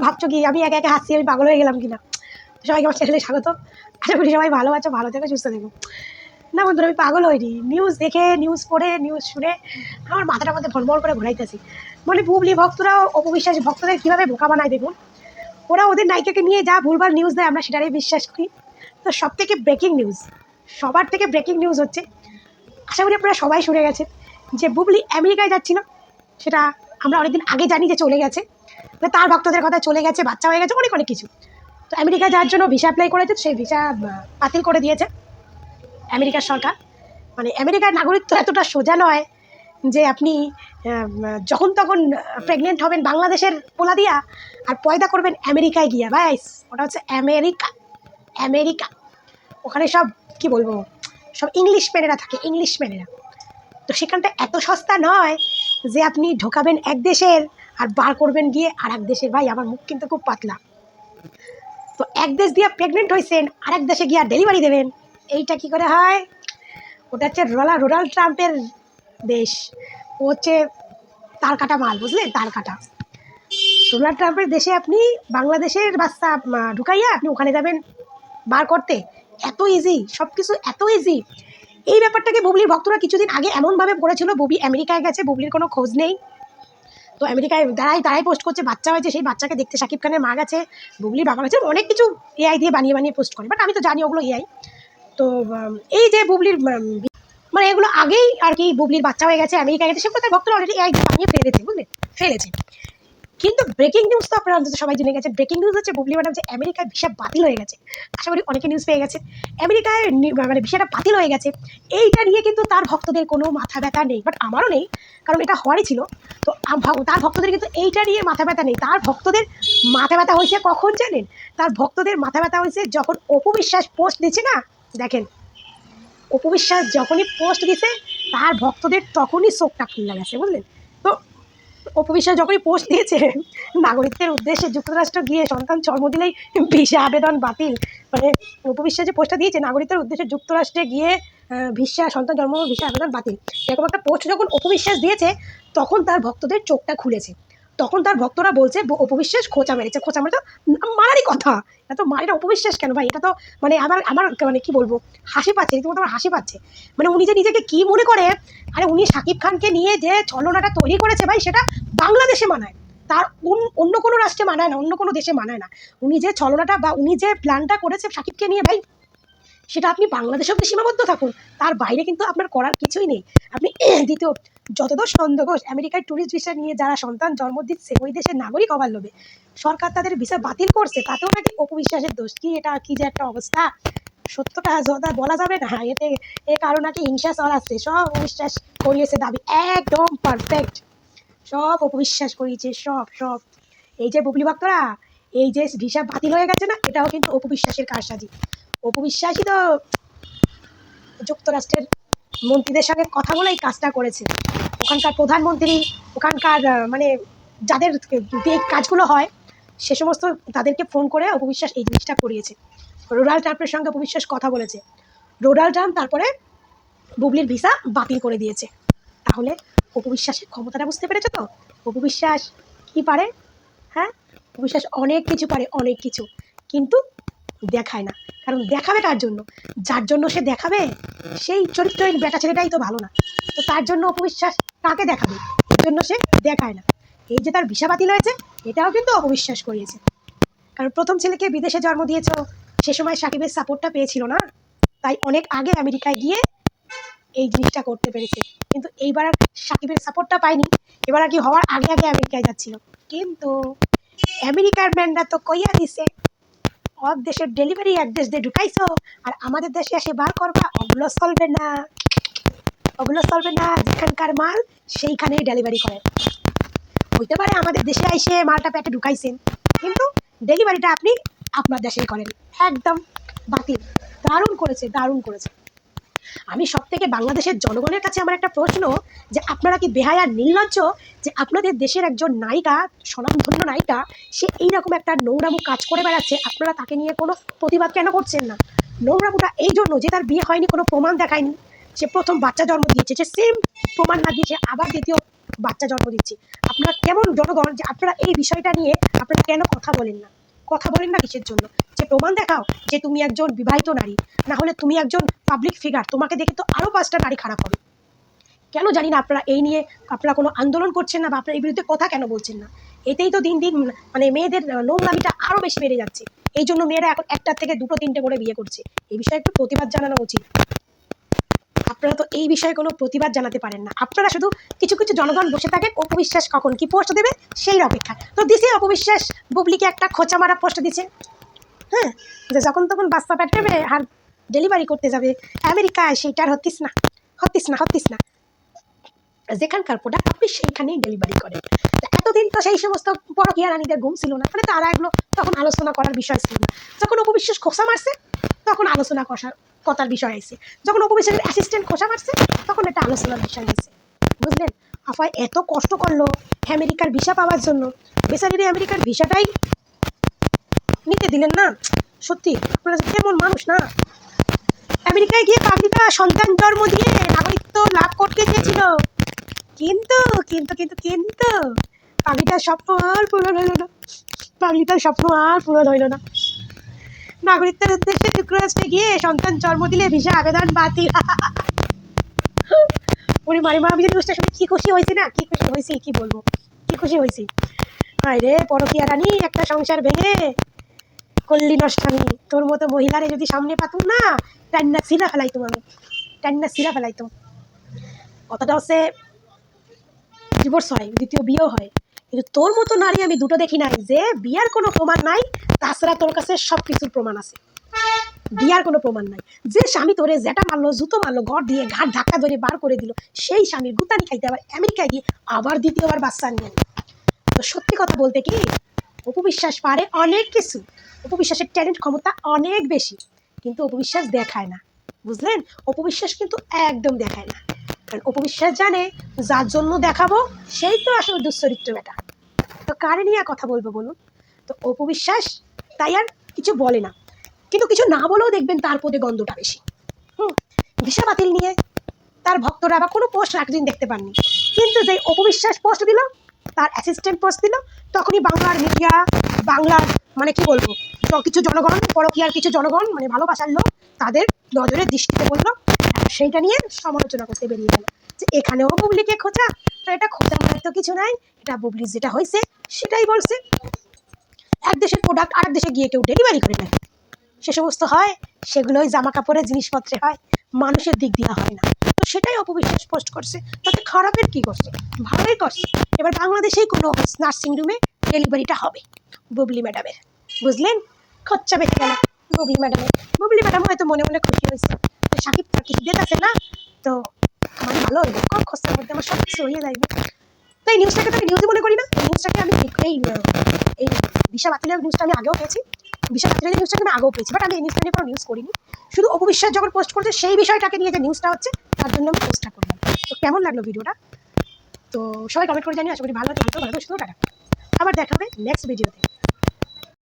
ভাবছো কি আমি একে একে হাসছি আমি পাগল হয়ে গেলাম কিনা? সবাইকে আমার চ্যানেলে স্বাগত। আশা করি সবাই ভালো আছো, ভালো থেকো, সুস্থ থেকো। না বন্ধুরা, আমি পাগল হইনি। নিউজ দেখে, নিউজ পড়ে, নিউজ শুনে আমার মাথাটার মধ্যে ভরমর করে ঘোরাইতেছি। মানে বুবলি ভক্তরা অপবিশ্বাস ভক্তদের কীভাবে বোকা বানায় দেখুন। ওরা ওদের নায়িকাকে নিয়ে যা ভুলভাল নিউজ দেয় আমরা সেটারই বিশ্বাস করি। তো সব থেকে ব্রেকিং নিউজ, সবার থেকে ব্রেকিং নিউজ হচ্ছে, আশা করি আপনারা সবাই শুনে গেছেন যে বুবলি আমেরিকায় যাচ্ছিল। সেটা আমরা অনেকদিন আগে জানি যে চলে গেছে, তার ভক্তদের কথা চলে গেছে, বাচ্চা হয়ে গেছে, অনেক অনেক কিছু। তো আমেরিকা যাওয়ার জন্য ভিসা অ্যাপ্লাই করেছে, সেই ভিসা বাতিল করে দিয়েছে আমেরিকার সরকার। মানে আমেরিকার নাগরিকত্ব এতটা সোজা নয় যে আপনি যখন তখন প্রেগনেন্ট হবেন বাংলাদেশের পোলা দিয়া আর পয়দা করবেন আমেরিকায় গিয়া। ভাইস, ওটা হচ্ছে আমেরিকা। আমেরিকা ওখানে সব কি বলবো, সব ইংলিশ ম্যানেরা থাকে, ইংলিশ ম্যানেরা। তো সেখানটা এত সস্তা নয় যে আপনি ঢোকাবেন এক দেশের আর বার করবেন গিয়ে আর এক দেশের। ভাই, আমার মুখ কিন্তু খুব পাতলা। তো এক দেশ দিয়ে প্রেগনেন্ট হয়েছেন আর এক দেশে গিয়ে ডেলিভারি দেবেন, এইটা কি করে হয়? ওটা হচ্ছে ডোনাল্ড ট্রাম্পের দেশ। ও হচ্ছে তার কাটা মাল, বুঝলেন? তার কাটা। ডোনাল্ড ট্রাম্পের দেশে আপনি বাংলাদেশের বাচ্চা ঢুকাইয়া আপনি ওখানে যাবেন বার করতে, এত ইজি, সব কিছু এত ইজি। এই ব্যাপারটাকে বুবলির ভক্তরা কিছুদিন আগে এমনভাবে পড়েছিল বুবলি আমেরিকায় গেছে, বুবলির কোনো খোঁজ নেই। তো আমেরিকায় তারাই পোস্ট করছে বাচ্চা হয়েছে, সেই বাচ্চাকে দেখতে শাকিব খানের মা গেছে, বুবলির বাবা গেছে, অনেক কিছু এআই দিয়ে বানিয়ে বানিয়ে পোস্ট করে। বাট আমি তো জানি ওগুলো এআই। তো এই যে বুবলির মানে এগুলো আগেই আর কি, বুবলির বাচ্চা হয়ে গেছে, আমেরিকায় গেছে, সেগুলো তার ভক্তরা অলরেডি এআই দিয়ে বানিয়ে ফেলেছে, বুঝলেন? ফেলেছে। কিন্তু ব্রেকিং নিউজ তো আপনারা অন্তত সবাই জেনে গেছেন। ব্রেকিং নিউজ হচ্ছে বুবলি ম্যাডাম যে আমেরিকায় ভিসা বাতিল হয়ে গেছে। আশা করি অনেকে নিউজ পেয়ে গেছে। আমেরিকায় মানে ভিসাটা বাতিল হয়ে গেছে, এইটা নিয়ে কিন্তু তার ভক্তদের কোনো মাথা ব্যথা নেই। বাট আমারও নেই, কারণ এটা হওয়ারই ছিল। তো তার ভক্তদের কিন্তু এইটা নিয়ে মাথা ব্যথা নেই। তার ভক্তদের মাথা ব্যথা হয়েছে কখন জানেন? তার ভক্তদের মাথা ব্যথা হয়েছে যখন অপু বিশ্বাস পোস্ট দিচ্ছে না, দেখেন, অপু বিশ্বাস যখনই পোস্ট দিছে তার ভক্তদের তখনই চোখটা খুলে গেছে, বুঝলেন? তো অপু বিশ্বাস যখনই পোস্ট দিয়েছে নাগরিকদের উদ্দেশ্যে যুক্তরাষ্ট্র গিয়ে সন্তান জন্ম দিলেই ভিসা আবেদন বাতিল, মানে অপু বিশ্বাস যে পোস্টটা দিয়েছে নাগরিকদের উদ্দেশ্যে যুক্তরাষ্ট্রে গিয়ে ভিসা সন্তান জন্ম ভিসা আবেদন বাতিল, এরকম একটা পোস্ট যখন অপু বিশ্বাস দিয়েছে তখন তার ভক্তদের চোখটা খুলেছে। তখন তার ভক্তরা বলছে অপু বিশ্বাস খোঁচা মেরেছে। খোঁচা মেরে তো মারারই কথা, এটা তো এটা অপু বিশ্বাস কেন ভাই? এটা তো মানে আমার আমার মানে কি বলবো, হাসি পাচ্ছে, রীতিমতো আমার হাসি পাচ্ছে। মানে উনি যে নিজেকে কি মনে করে, আরে উনি শাকিব খানকে নিয়ে যে ছলনাটা তৈরি করেছে ভাই, সেটা বাংলাদেশে মানায়, তার অন্য কোনো রাষ্ট্রে মানায় না, অন্য কোনো দেশে মানায় না। উনি যে ছলনাটা বা উনি যে প্ল্যানটা করেছে শাকিবকে নিয়ে ভাই, সেটা আপনি বাংলাদেশেও সীমাবদ্ধ থাকুন, তার বাইরে কিন্তু আপনার করার কিছুই নেই। আপনি দ্বিতীয়, যতদূর সন্দেহ আমেরিকায় ট্যুরিস্ট ভিসা নিয়ে যারা সন্তান জন্ম দিচ্ছে ওই দেশের নাগরিক হবার লোভে সরকার তাদের ভিসা বাতিল করছে, তাতেও নাকি অপু বিশ্বাসের দোষ। কি এটা, কি যে একটা অবস্থা! সত্যটা যথা বলা যাবে না, এতে এ কারণ নাকি হিংসা চলাচ্ছে। সব অবিশ্বাস করিয়েছে দাবি, একদম পারফেক্ট, সব অপবিশ্বাস করিয়েছে, সব সব। এই যে বুবলি ভক্তরা, এই যে ভিসা বাতিল হয়ে গেছে না, এটাও কিন্তু অপবিশ্বাসের কারসাজি। অপবিশ্বাসই তো যুক্তরাষ্ট্রের মন্ত্রীদের সঙ্গে কথা বলে এই কাজটা করেছে। ওখানকার প্রধানমন্ত্রী, ওখানকার মানে যাদের এই কাজগুলো হয় সে সমস্ত তাদেরকে ফোন করে অপবিশ্বাস এই জিনিসটা করিয়েছে। ডোনাল্ড ট্রাম্পের সঙ্গে অপবিশ্বাস কথা বলেছে, ডোনাল্ড ট্রাম্প তারপরে বুবলির ভিসা বাতিল করে দিয়েছে। তাহলে অপবিশ্বাসের ক্ষমতাটা বুঝতে পেরেছো তো? অপবিশ্বাস কি পারে? হ্যাঁ, অপবিশ্বাস অনেক কিছু পারে, অনেক কিছু, কিন্তু দেখায় না। কারণ দেখাবে কার জন্য? যার জন্য সে দেখাবে সেই চরিত্রহীন বেটা ছেলেটাই তো ভালো না। তো তার জন্য অপবিশ্বাস কাকে দেখাবে? এর জন্য সে দেখায় না। এই যে তার ভিসা বাতিল হয়েছে, এটাও কিন্তু অপবিশ্বাস করিয়েছে। কারণ প্রথম ছেলেকে বিদেশে জন্ম দিয়েছ, সে সময় সাকিবের সাপোর্টটা পেয়েছিল না, তাই অনেক আগে আমেরিকায় গিয়ে এই জিনিসটা করতে পেরেছে। কিন্তু এইবার সাকিবের সাপোর্টটা পায়নি, এবার আর কি হওয়ার আগে আগে আমেরিকায় যাচ্ছিল। কিন্তু আমেরিকার ম্যানরা তো কইয়া দিছে অফ দেশের ডেলিভারি এক দেশ দিয়ে ঢুকাইছো আর আমাদের দেশে এসে বার করবা, ওগুলো চলবে না, ওগুলো চলবে না। যেখানকার মাল সেইখানেই ডেলিভারি করে। হইতে পারে আমাদের দেশে এসে মালটা প্যাকে ঢুকাইছেন, কিন্তু ডেলিভারিটা আপনি আপনার দেশেই করেন, একদম বাতিল। দারুণ করেছে, দারুণ করেছে। আমি সব থেকে বাংলাদেশের জনগণের কাছে আমার একটা প্রশ্ন, যে আপনারা কি বেহায়া নির্লজ্জ যে আপনাদের দেশের একজন নায়িকা, স্বনামধন্য নায়িকা, সে এইরকম একটা নোংরামো কাজ করে বেড়াচ্ছে, আপনারা তাকে নিয়ে কোনো প্রতিবাদ কেন করছেন না? নোংরামোটা এই জন্য যে তার বিয়ে হয়নি, কোনো প্রমাণ দেখায়নি, সে প্রথম বাচ্চা জন্ম দিয়েছে, সে সেম প্রমাণ না দিয়েছে আবার দ্বিতীয় বাচ্চা জন্ম দিচ্ছে। আপনারা কেমন জনগণ যে আপনারা এই বিষয়টা নিয়ে আপনারা কেন কথা বলেন না? কথা বলেন না কিসের জন্য? যে প্রমাণ দেখাও যে তুমি একজন বিবাহিত নারী, না হলে তুমি একজন পাবলিক ফিগার, তোমাকে দেখে তো আরও 5টা নারী খারাপ হবে। কেন জানি না আপনারা এই নিয়ে আপনারা কোনো আন্দোলন করছেন না, বা আপনারা এই বিরুদ্ধে কথা কেন বলছেন না? এতেই তো দিন দিন মানে মেয়েদের নোংরামিটা আরও বেশি বেড়ে যাচ্ছে। এই জন্য মেয়েরা এখন 1টা থেকে 2টো 3টে করে বিয়ে করছে। এই বিষয়ে একটু প্রতিবাদ জানানো উচিত। আপনারা তো এই বিষয়ে কোনো প্রতিবাদ জানাতে পারেন না। আপনারা শুধু কিছু কিছু জনগণ বসে থাকে অপবিশ্বাস কখন কি পোস্ট দেবে সেই অপেক্ষা। তো দিছে অপবিশ্বাস বুবলিকে একটা খোঁচা মারা পোস্ট দিছে, হ্যাঁ, যে যখন তখন বাচ্চা পেটে আর ডেলিভারি করতে যাবে আমেরিকায়, সেইটার হতিস না যেখানকার প্রোডাক্ট আপনি সেইখানেই ডেলিভারি করেন। এতদিন তো সেই সমস্ত পরকীয়া রানীদের ঘুম ছিল না, মানে তারা এগুলো তখন আলোচনা করার বিষয় ছিল না। যখন অপবিশ্বাস খোসা মারছে তখন আলোচনা কথার বিষয় আছে, যখন অপবিশ্বাসের অ্যাসিস্ট্যান্ট খোসা মারছে তখন এটা আলোচনার বিষয় হয়েছে। বুঝলেন? আফায় এত কষ্ট করলো আমেরিকার ভিসা পাওয়ার জন্য, বেচারির আমেরিকার ভিসাটাই নিতে দিলেন না। সত্যি আপনারা কেমন মানুষ না? আমেরিকায় গিয়ে পাবলিকা সন্তান জন্ম দিয়ে নাগরিকত্ব লাভ করতে চেয়েছিল, কিন্তু কিন্তু কিন্তু কিন্তু পাগলিটার স্বপ্ন আর পূরণ হইল না। নাগরিকত্বের উদ্দেশ্যে যুক্তরাষ্ট্রে গিয়ে সন্তান জন্ম দিলে ভিসা আবেদন বাতিল। ওরে মারিমা, আমি নিউজটা শুনে কি খুশি হয়েছি না, কি খুশি হয়েছি কি বলবো, কি খুশি হয়েছি। হায় রে পরকীয়া রানী, একটা সংসার ভেঙে করলি নষ্টামি। তোর মতো মহিলারে যদি সামনে পাতুম না, টান্না সিরা ফেলাইতুম। কথাটা হচ্ছে ডিভোর্স হয়, দ্বিতীয় বিয়েও হয়, কিন্তু তোর মতো নারী আমি দুটো দেখি নাই যে বিয়ার কোনো প্রমাণ নাই, তাছাড়া তোর কাছে সব কিছুর প্রমাণ আছে, বিয়ার কোনো প্রমাণ নাই। যে স্বামী তোরে যেটা মারলো, জুতো মারলো, ঘর দিয়ে ঘাট ধাক্কা ধরে বার করে দিল, সেই স্বামীর গুতানি খাইতে আবার আমেরিকায় গিয়ে আবার দ্বিতীয়বার বাচ্চা নিয়ে। তো সত্যি কথা বলতে কি, অপবিশ্বাস পারে অনেক কিছু, অপবিশ্বাসের ট্যালেন্ট ক্ষমতা অনেক বেশি, কিন্তু অপবিশ্বাস দেখায় না। বুঝলেন? অপবিশ্বাস কিন্তু একদম দেখায় না, কারণ অপবিশ্বাস জানে যার জন্য দেখাবো সেই তো আসলে দুশ্চরিত্র বেটা। তো কারে নিয়ে কথা বলবো বলুন? তো অপবিশ্বাস তাই আর কিছু বলে না, কিন্তু কিছু না বলেও দেখবেন তার পদে গন্ধটা বেশি। ভিসা বাতিল নিয়ে তার ভক্তরা বা কোনো পোস্ট একদিন দেখতে পাননি, কিন্তু যে অপবিশ্বাস পোস্ট দিল, তার অ্যাসিস্ট্যান্ট পোস্ট দিল, তখনই বাংলার মিডিয়া, বাংলার মানে কি বলবো, কিছু জনগণ, পরকীয়ার কিছু জনগণ মানে ভালোবাসার লোক, তাদের নজরের দৃষ্টিতে বললো, সেইটা নিয়ে সমালোচনা করতে বেরিয়ে গেল যে এখানেও বুবলিকে খোঁচা। তো এটা খোঁচা মারার তো কিছু নাই, এটা বুবলির যেটা হয়েছে সেটাই বলছে। এক দেশের প্রোডাক্ট আরেক দেশে গিয়ে কেউ ডেলিভারি করে নেয়, সে সমস্ত হয় সেগুলোই জামা কাপড়ের জিনিসপত্রে হয়, মানুষের দিক দিয়ে হয় না। তো সেটাই অপবিশ্বাস পোস্ট করছে, তাতে খারাপের কি করছে? ভালোই করছে। এবার বাংলাদেশেই কোনো নার্সিংহোমে ডেলিভারিটা হবে বুবলি ম্যাডামের। বুঝলেন? খরচা বেঁচে গেল বুবলি ম্যাডাম হয়তো মনে মনে খুশি হয়েছে, সাকিব তার কিছু দিতেছে না, তো আমার ভালো হইব, কম খরচার মধ্যে আমার সব কিছু হয়ে যাইবে। তো এই নিউজটাকে তো আমি নিউজে মনে করি না, এই নিউজটাকে আমি এই ভিসা বাতিলের নিউজটা আমি আগেও পেয়েছি, ভিসা বাতিলের নিউজটাকে আমি আগেও পেয়েছি, বাট আমি এই নিউজটা নিয়ে কোনো নিউজ করিনি। শুধু অপবিশ্বাস যখন পোস্ট করছে সেই বিষয়টাকে নিয়ে যে নিউজটা হচ্ছে তার জন্য আমি পোস্টটা করলাম। তো কেমন লাগলো ভিডিওটা? তো সবাই কমেন্ট করে জানিয়ে, আশা করি ভালো লাগলো, ভালো সুস্থ টাটা। আবার দেখা হবে নেক্সট ভিডিওতে।